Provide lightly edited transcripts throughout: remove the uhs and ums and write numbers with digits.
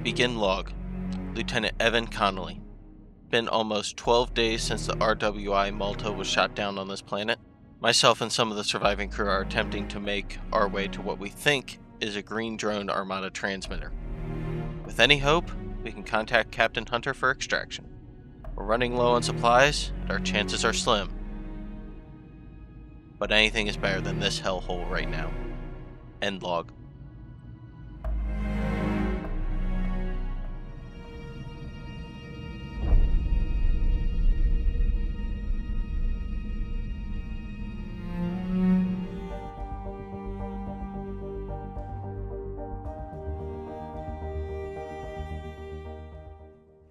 Begin log. Lieutenant Evan Connolly. Been almost 12 days since the RWI Malta was shot down on this planet. Myself and some of the surviving crew are attempting to make our way to what we think is a green drone armada transmitter. With any hope, we can contact Captain Hunter for extraction. We're running low on supplies, and our chances are slim. But anything is better than this hellhole right now. End log.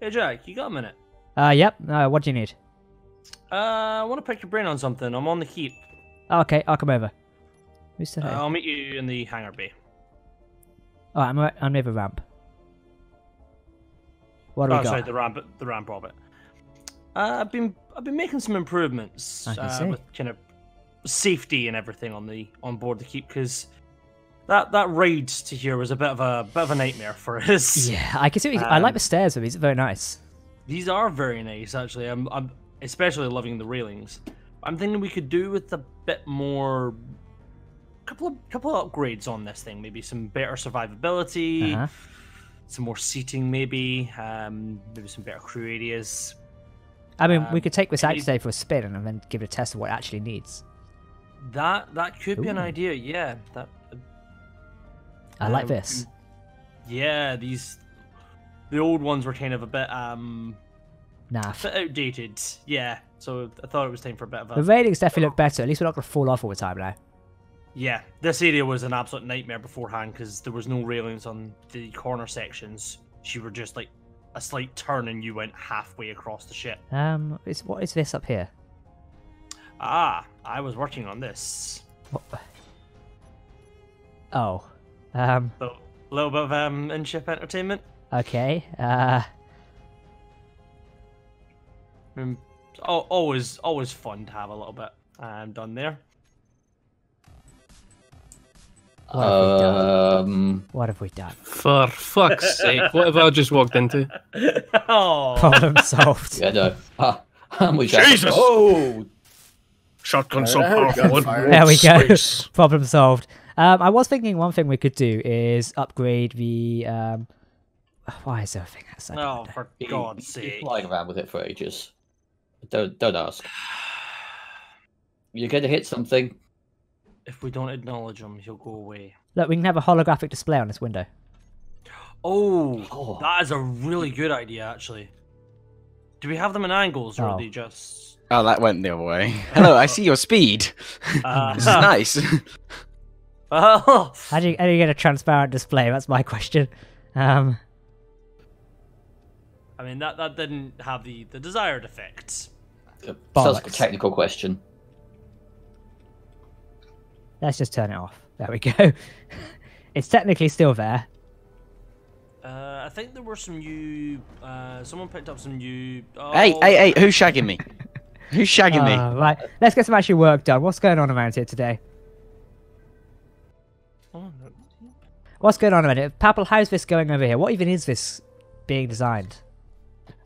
Hey Jack, you got a minute? Yep. What do you need? I want to pick your brain on something. I'm on the keep. Oh, okay, I'll come over. Who's today? I'll meet you in the hangar bay. Oh, I'm near the ramp. What do we got? Sorry, the ramp, Robert. I've been making some improvements with kind of safety and everything on board the keep, because that raid to here was a bit of a nightmare for us. Yeah, I can see. I like the stairs. These are very nice. These are very nice, actually. I'm especially loving the railings. I'm thinking we could do with a bit more, couple of upgrades on this thing. Maybe some better survivability, some more seating, maybe some better crew areas. I mean, we could take this out today for a spin and then give it a test of what it actually needs. That could be an idea. Yeah, I like this. Yeah, the old ones were kind of a bit Naff. bit outdated. Yeah, so I thought it was time for a bit of a... The railings definitely look better. At least we're not going to fall off all the time now. Yeah, this area was an absolute nightmare beforehand because there was no railings on the corner sections. You were just like a slight turn and you went halfway across the ship. What is this up here? Ah, I was working on this. What? Oh. So, a little bit of in-ship entertainment. Okay. Always fun to have a little bit done there. What have we done? For fuck's sake, what have I just walked into? Oh, Problem solved. Yeah, no. Jesus! Oh! Shotgun so powerful. There we go. Problem solved. I was thinking one thing we could do is upgrade the. Why is there a thing outside? oh, for God's You're sake! flying around with it for ages. Don't ask. You're going to hit something. If we don't acknowledge him, he'll go away. Look, we can have a holographic display on this window. Oh, that is a really good idea, actually. Do we have them in angles, or are they just... Oh, that went the other way. Hello, I see your speed. This is nice. Oh. How do you get a transparent display? That's my question. I mean, that didn't have the desired effects. Sounds like a technical question. Let's just turn it off. There we go. It's technically still there. I think there were some new... someone picked up some new... Oh. Hey, who's shagging me? Who's shagging me? Right, let's get some actual work done. What's going on around here today? Oh, no. What's going on around here? Papal, how's this going over here? What even is this being designed?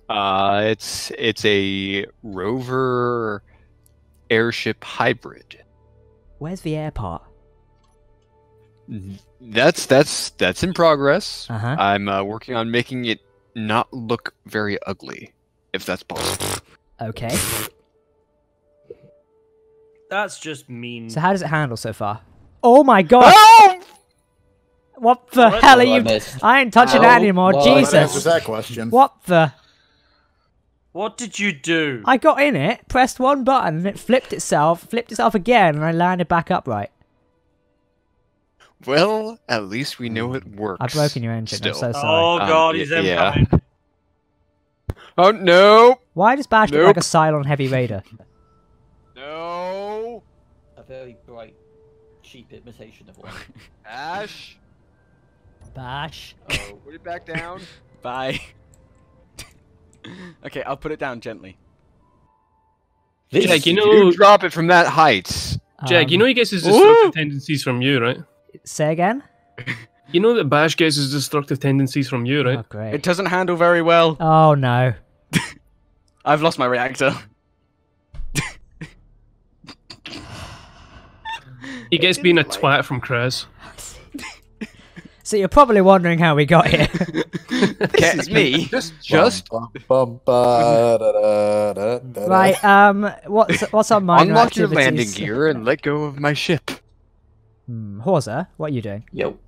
It's a rover airship hybrid. Where's the air part? That's in progress. Uh-huh. I'm working on making it not look very ugly, if that's possible. Okay. That's just mean. So how does it handle so far? Oh my god! Oh! What the hell are you? I ain't touching that anymore. Well, Jesus. That answers that question. What the? What did you do? I got in it, pressed one button, and it flipped itself again, and I landed back upright. Well, at least we know it works. I've broken your engine. Still. I'm so sorry. Oh god, he's incoming. Oh no! Why does Bash look like a Cylon Heavy Raider? No! A very bright, cheap imitation of one. Ash! Bash. Oh, put it back down. Bye. Okay, I'll put it down gently. Jack, You drop it from that height. Jack, you know he gets his destructive tendencies from you, right? Say again? You know that Bash gets his destructive tendencies from you, right? Oh, great. It doesn't handle very well. Oh, no. I've lost my reactor. He gets being a twat from Krez. So you're probably wondering how we got here. It's me. Just Right, what's on minor unlock your activities? landing gear and let go of my ship. Horza, what are you doing? Yo.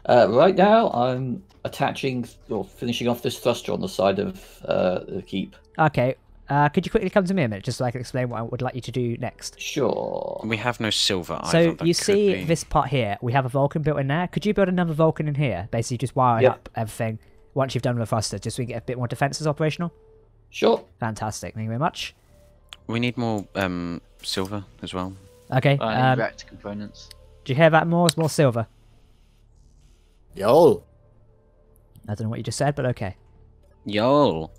Right now, I'm attaching or finishing off this thruster on the side of the keep. Okay, could you quickly come to me a minute, just so I can explain what I would like you to do next? Sure. We have no silver So either. That you could see be- this part here, we have a Vulcan built in there. Could you build another Vulcan in here? Basically just wiring Yep. up everything once you've done the thruster, just so we can get a bit more defences operational? Sure. Fantastic, thank you very much. We need more silver as well. Okay, I need reactor components. do you hear that? More silver. Yo. I don't know what you just said, but okay. Yo.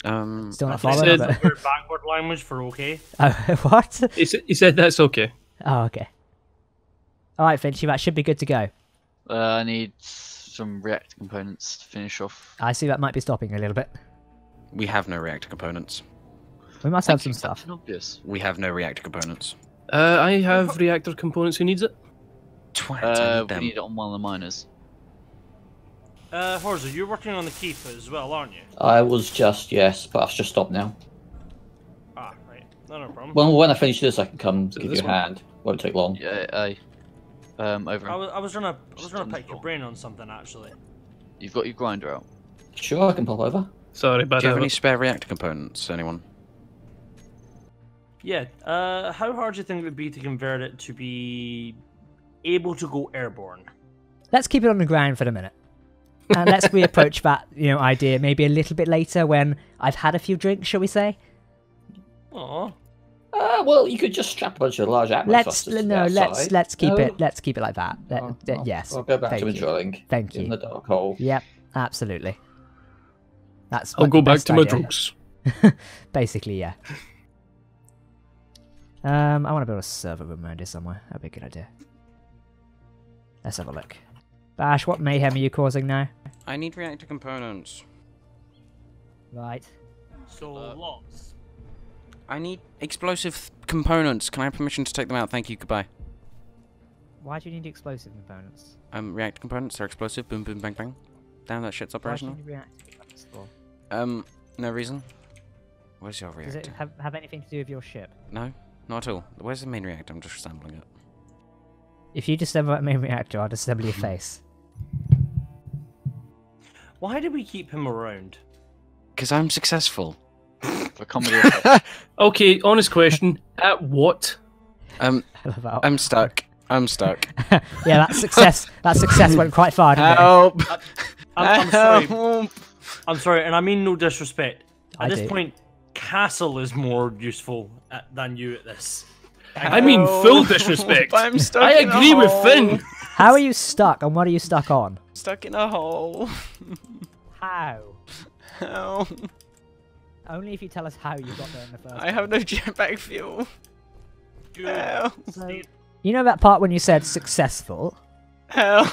Still not He following, said- but... Weird backward language for okay. What? He said that's okay. Oh, okay. Alright, Finchy, that should be good to go. I need some reactor components to finish off. I see that might be stopping a little bit. We have no reactor components. We must have some stuff. Captain Obvious. We have no reactor components. I have reactor components. Who needs it? Twat, I need We them. need it on one of the miners. Horza, you're working on the keep as well, aren't you? I was just, yes, but I've just stopped now. Ah, right. No problem. Well, when I finish this, I can come So give this you a one? hand. Won't take long. Yeah, over. I was trying to pick your brain on something actually. You've got your grinder out. Sure, I can pop over. Sorry, bad Do you have any habit. spare reactor components, anyone? Yeah. How hard do you think it would be to convert it to be able to go airborne? Let's keep it on the ground for the minute. And let's reapproach that, idea maybe a little bit later when I've had a few drinks, shall we say? Aw. Well, you could just strap a bunch of large atmo thrusters to the outside. let's keep No. it like that. Yes. I'll go back thank to the you. drilling. Thank In you. the dark hole. Yep, absolutely. That's I'll the go back best to my idea. drugs. Basically, yeah. I want to build a server room around here somewhere. That'd be a good idea. Let's have a look. Bash, what mayhem are you causing now? I need reactor components. Right. So lots. I need explosive components. Can I have permission to take them out? Thank you. Goodbye. Why do you need explosive components? Reactor components are explosive. Boom, boom, bang, bang. Damn, that shit's Why do you operational. need reactor components for? No reason. Where's your Does reactor? it have anything to do with your ship? No, not at all. Where's the main reactor? I'm just assembling it. If you disassemble that main reactor, I'll disassemble your face. Why do we keep him around? Because I'm successful. For comedy effect. Okay, honest question. At what? I love that. I'm stuck. I'm stuck. Yeah, that success went quite far, didn't it? Help! I'm sorry. Help! I'm sorry, and I mean no disrespect. At I this do. point, Castle is more useful than you at this. I mean, full disrespect. I'm stuck I in a agree with hole. Finn. How are you stuck, and what are you stuck on? Stuck in a hole. How? Help. Only if you tell us how you got there in the first I have no jetpack fuel. Good. Help. So, you know that part when you said successful? Help.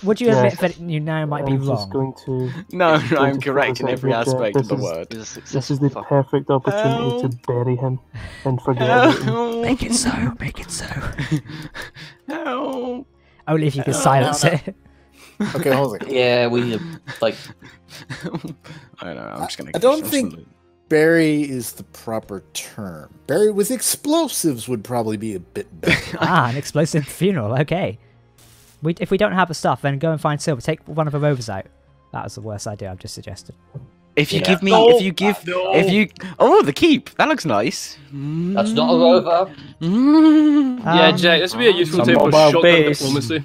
Would you admit that you now might be wrong? going to. No, Going I'm to correct in focus every on the- aspect of the this is- word. He's a This is successful the fucker. perfect opportunity to bury him and forget about him. Help. Make it so, make it so. Help. Only if you can silence it. Okay, hold on. Yeah, we like. I don't know. I'm just gonna. I don't think bury is the proper term. Bury with explosives would probably be a bit better. An explosive funeral, okay. If we don't have the stuff, then go and find silver. Take one of the rovers out. That was the worst idea I've just suggested. If you Yeah. give me, No, if you give, no. if you, oh, the keep. That looks nice. That's not a rover. Yeah, Jack, this would be a useful Some type of mobile shotgun base. diplomacy.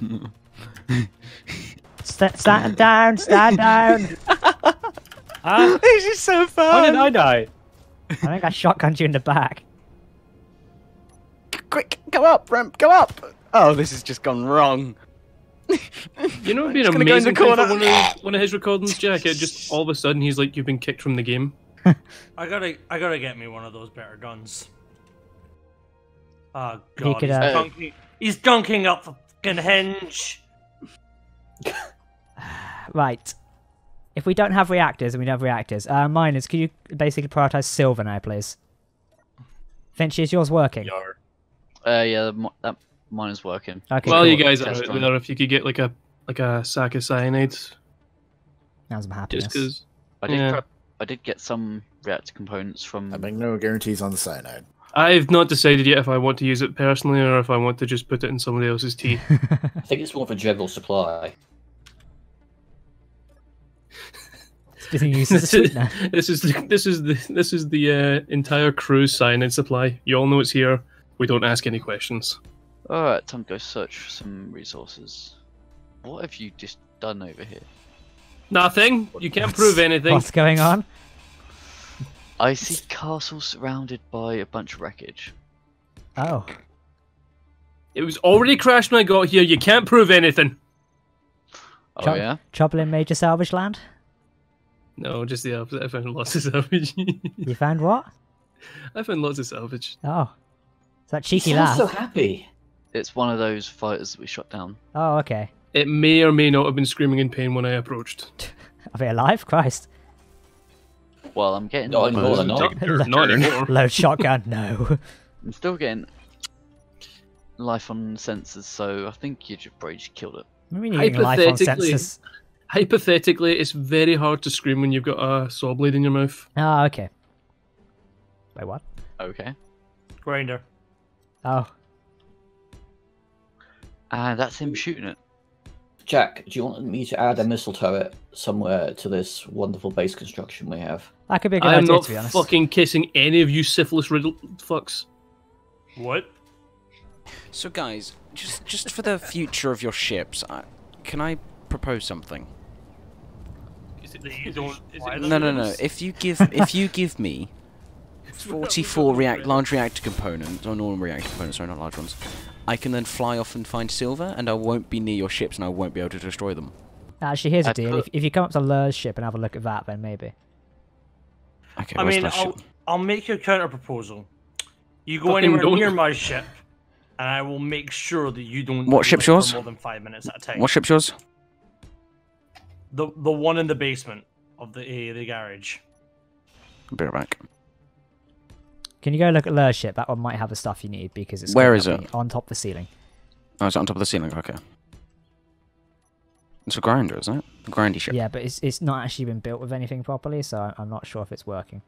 Stand down, stand down. This is so fun. How did I die? I think I shotgunned you in the back. Quick, go up, ramp, go up. Oh, this has just gone wrong. You know, it'd be Just an gonna go in the amazing thing for corner. one of his recordings, Jack. It just all of a sudden he's like, "You've been kicked from the game." I gotta get me one of those better guns. Oh He god, could, he's dunking up the fucking hinge. Right. If we don't have reactors and we don't have reactors, miners, can you basically prioritize silver now, please? Finchy, is yours working? Yeah, that mine is working. Okay. Well, Cool. you guys are Test out run. there. If you could get like a sack of cyanide, Now's some happiness. just because. I did get some reactor components from. I make no guarantees on the cyanide. I've not decided yet if I want to use it personally or if I want to just put it in somebody else's tea. I think it's more of a general supply. It's being used as a sweetener. This is the entire crew's cyanide supply. You all know it's here. We don't ask any questions. Alright, time to go search for some resources. What have you just done over here? Nothing. You can't prove anything. What's going on? I see castle surrounded by a bunch of wreckage. Oh. It was already crashed when I got here. You can't prove anything. Oh yeah? Trouble in major salvage land? No, just the opposite. I found lots of salvage. You found what? I found lots of salvage. Oh. Is that He cheeky sounds laugh? so happy. It's one of those fighters that we shot down. Oh, okay. It may or may not have been screaming in pain when I approached. Are they alive? Christ. Well, I'm getting. Not anymore, they're not. Not anymore. Load shotgun, no. I'm still getting life on sensors, so I think you just probably just killed it. What do you mean you're getting life on Hypothetically- sensors? Hypothetically, it's very hard to scream when you've got a saw blade in your mouth. Oh, okay. Wait, what? Okay. Grinder. Oh. And that's him shooting it. Jack, do you want me to add a missile turret somewhere to this wonderful base construction we have? That could be a good I am idea, not to be honest. fucking kissing any of you syphilis-riddled fucks. What? So, guys, just for the future of your ships, can I propose something? That you don't fly No, them? no, no. If you give me 44 large reactor components, or normal reactor components, sorry, not large ones, I can then fly off and find silver, and I won't be near your ships, and I won't be able to destroy them. Actually, here's the I deal. put- If you come up to Lur's ship and have a look at that, then maybe. Okay, I where's mean, that ship? I'll make you a counter proposal. You go Fucking anywhere don't. near my ship, and I will make sure that you don't. What ship's leave yours? For more than 5 minutes at a time. What ship's yours? The one in the basement of the garage. I'll be right back. Can you go look at Lur's ship? That one might have the stuff you need because it's Where going is up it? on top of the ceiling. Oh, it's on top of the ceiling. Okay. It's a grinder, isn't it? A grindy ship. Yeah, but it's not actually been built with anything properly, so I'm not sure if it's working.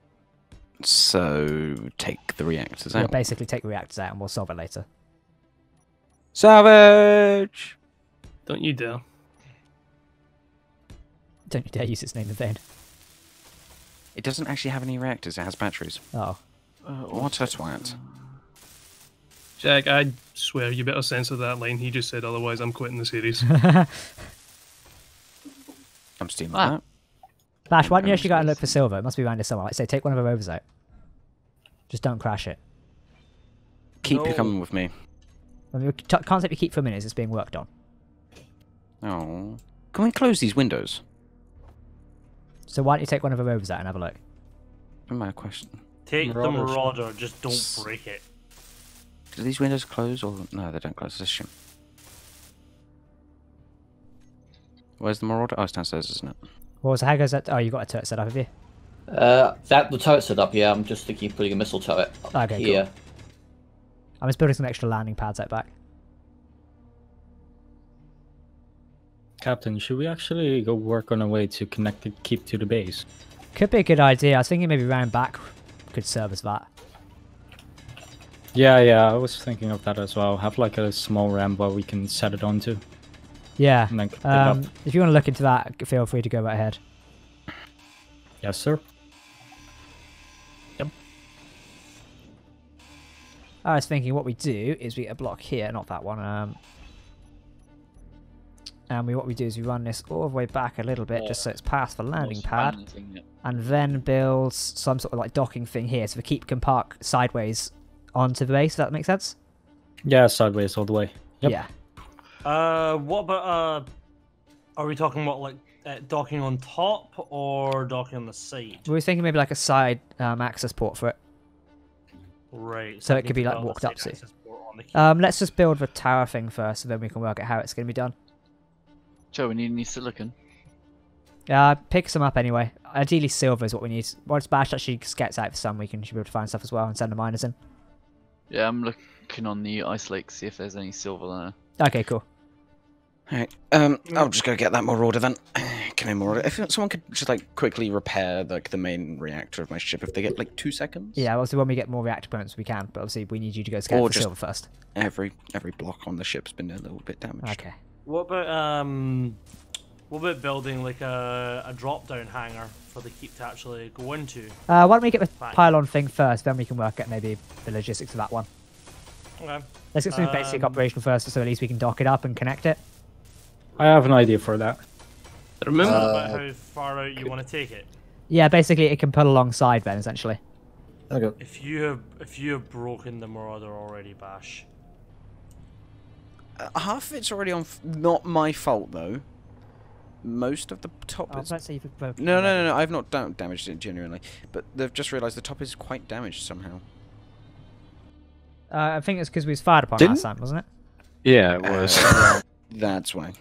So take the reactors We'll out. basically take the reactors out and we'll solve it later. Salvage. Don't you dare. Don't you dare use its name in vain. It doesn't actually have any reactors. It has batteries. Oh. What a twat. Jack, I swear you better censor that line he just said, otherwise I'm quitting the series. I'm stealing Ah. that. Bash, why don't you actually go and look for silver? It must be around here somewhere. Like I say, take one of the rovers out. Just don't crash it. Keep No. coming with me. I mean, we can't let you keep for minutes. It's being worked on. Oh. Can we close these windows? So why don't you take one of the rovers out and have a look? My question. Take the Marauder. Marauder, just don't break it. Do these windows close or no? They don't close. This ship. Where's the Marauder? Oh, it's downstairs, isn't it? Well, so how goes that? Oh, you got a turret set up, have you? The turret set up, yeah, I'm just thinking of putting a missile turret up Okay, here. I'm just building some extra landing pads out back. Captain, should we actually go work on a way to connect the keep to the base? Could be a good idea. I was thinking maybe round back could serve as that. Yeah, I was thinking of that as well. Have like a small ramp where we can set it onto. Yeah. And then pick up. If you want to look into that, feel free to go right ahead. Yes, sir. I was thinking what we do is we get a block here, not that one. And what we do is we run this all the way back a little bit, just so it's past the landing pad, and then build some sort of like docking thing here, so the keep can park sideways onto the base. Does that make sense? Yeah, sideways all the way. Yep. Yeah. What about are we talking about like docking on top or docking on the side? We were thinking maybe like a side access port for it. Right. So I it could need be to like build a walked up side to. access port on the keep. Let's just build the tower thing first, and then we can work out how it's going to be done. Joe, we need any silicon. Pick some up anyway. Ideally, silver is what we need. Once Bash actually gets out of the sun, we should be able to find stuff as well and send the miners in. Yeah, I'm looking on the ice lake, see if there's any silver there. Okay, cool. Alright, I'll just go get that more order then. Can I more order? If someone could just like quickly repair like the main reactor of my ship, if they get like 2 seconds. Yeah, obviously when we get more reactor points we can, but obviously we need you to go scan for silver first. Every block on the ship's been a little bit damaged. Okay. What about building like a drop-down hangar for the keep to actually go into? Why don't we get the pylon thing first, then we can work at maybe the logistics of that one. Okay. Let's get something basic operational first, so at least we can dock it up and connect it. I have an idea for that. Remember about how far out you want to take it? Yeah, basically it can put alongside then, essentially. Okay. If you have broken the Marauder already, Bash. Half of it's already on. Not my fault though. Most of the top is. Let's say you've broken No. I've not damaged it genuinely, but they've just realised the top is quite damaged somehow. I think it's because we was fired upon last time, wasn't it? Yeah, it was. That's why.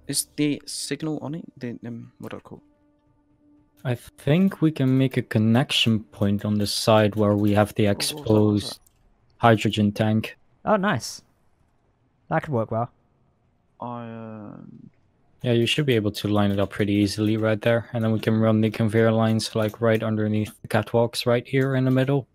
Is the signal on it? The what do I call? I think we can make a connection point on the side where we have the exposed hydrogen tank. Oh, nice. That could work well. Yeah, you should be able to line it up pretty easily right there, and then we can run the conveyor lines like right underneath the catwalks right here in the middle.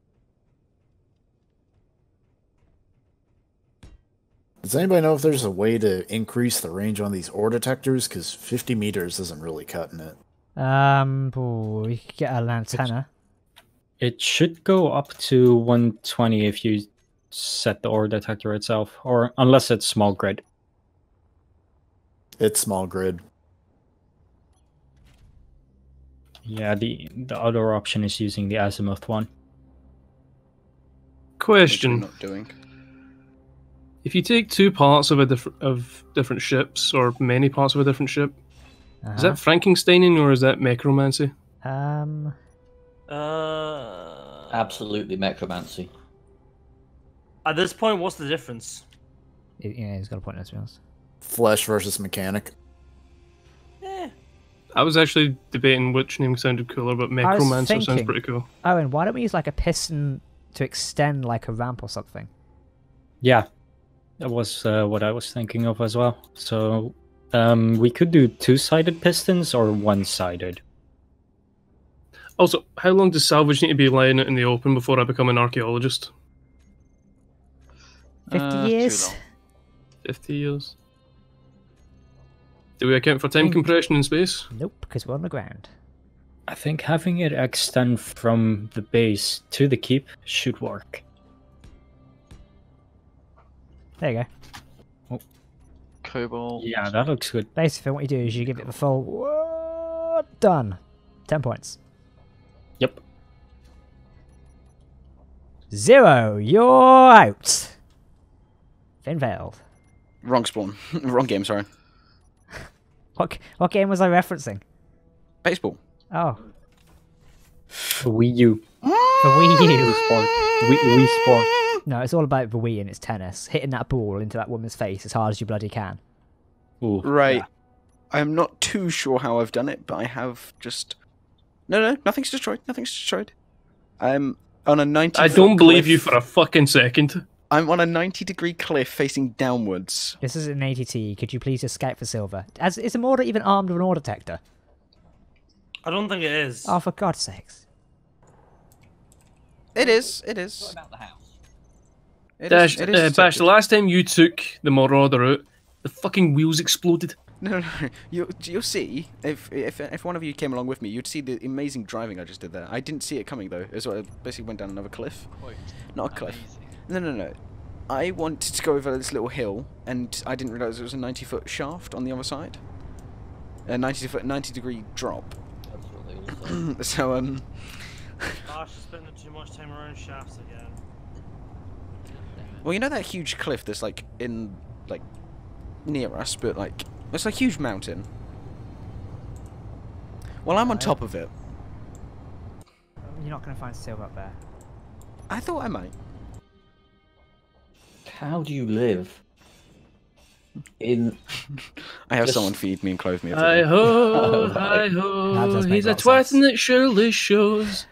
Does anybody know if there's a way to increase the range on these ore detectors? Because 50 meters isn't really cutting it. We could get an antenna. It should go up to 120 if you set the ore detector itself, or unless it's small grid. It's small grid. Yeah, the other option is using the azimuth one. Question. Not doing. If you take 2 parts of different ships, or many parts of a different ship, is that Frankensteining or is that necromancy? Absolutely necromancy. At this point, what's the difference? Yeah, he's got a point, let's be honest. Flesh versus mechanic. I was actually debating which name sounded cooler, but necromancer sounds pretty cool. Owen, why don't we use like a piston to extend like a ramp or something? Yeah, that was what I was thinking of as well. So we could do 2-sided pistons or 1-sided. Also, how long does salvage need to be lying out in the open before I become an archaeologist? 50 years? 50 years. Do we account for time compression in space? Nope, because we're on the ground. I think having it extend from the base to the keep should work. There you go. Cobalt. Yeah, that looks good. Basically, what you do is you give it the full... Done. 10 points. Yep. 0, you're out. Finveld. Wrong spawn. Wrong game. Sorry. What game was I referencing? Baseball. Oh. The Wii U. The Wii U. Sport. Wii Sport. No, it's all about the Wii and its tennis. Hitting that ball into that woman's face as hard as you bloody can. Ooh, right. yeah. I'm not too sure how I've done it, but I have just... No, nothing's destroyed. Nothing's destroyed. I'm on a 90. I don't believe you for a fucking second. I'm on a 90-degree cliff facing downwards. This is an ATT. Could you please just scout for silver? Is the mortar even armed with an ore detector? I don't think it is. Oh, for God's sakes. It is. What about the house? Bash, the last time you took the Marauder out, the fucking wheels exploded. No. You'll see, if one of you came along with me, you'd see the amazing driving I just did there. I didn't see it coming, though. I basically went down another cliff. Not a cliff. No. I wanted to go over this little hill, and I didn't realise it was a 90-foot shaft on the other side. A 90-degree drop. That's what they all say. So, Gosh, spending too much time around shafts again. well, you know that huge cliff that's, like, near us, but, like, it's a huge mountain. Well, I'm on top of it. You're not going to find silver up there. I thought I might. How do you live in? I have Just- someone feed me and clothe me. Hi every day. ho, hi ho. That does make He's a a lot of twat sense. and it surely shows.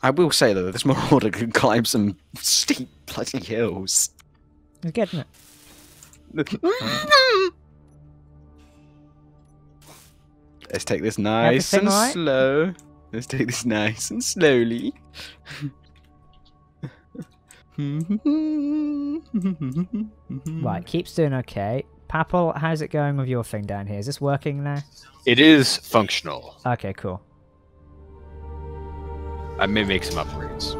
I will say though, this Marauder can climb some steep bloody hills. You're getting it. Let's take this nice Everything and alright? slow. Let's take this nice and slowly. Right, keeps doing okay. Papel, how's it going with your thing down here? Is this working now? It is functional. Okay, cool. I may make some upgrades.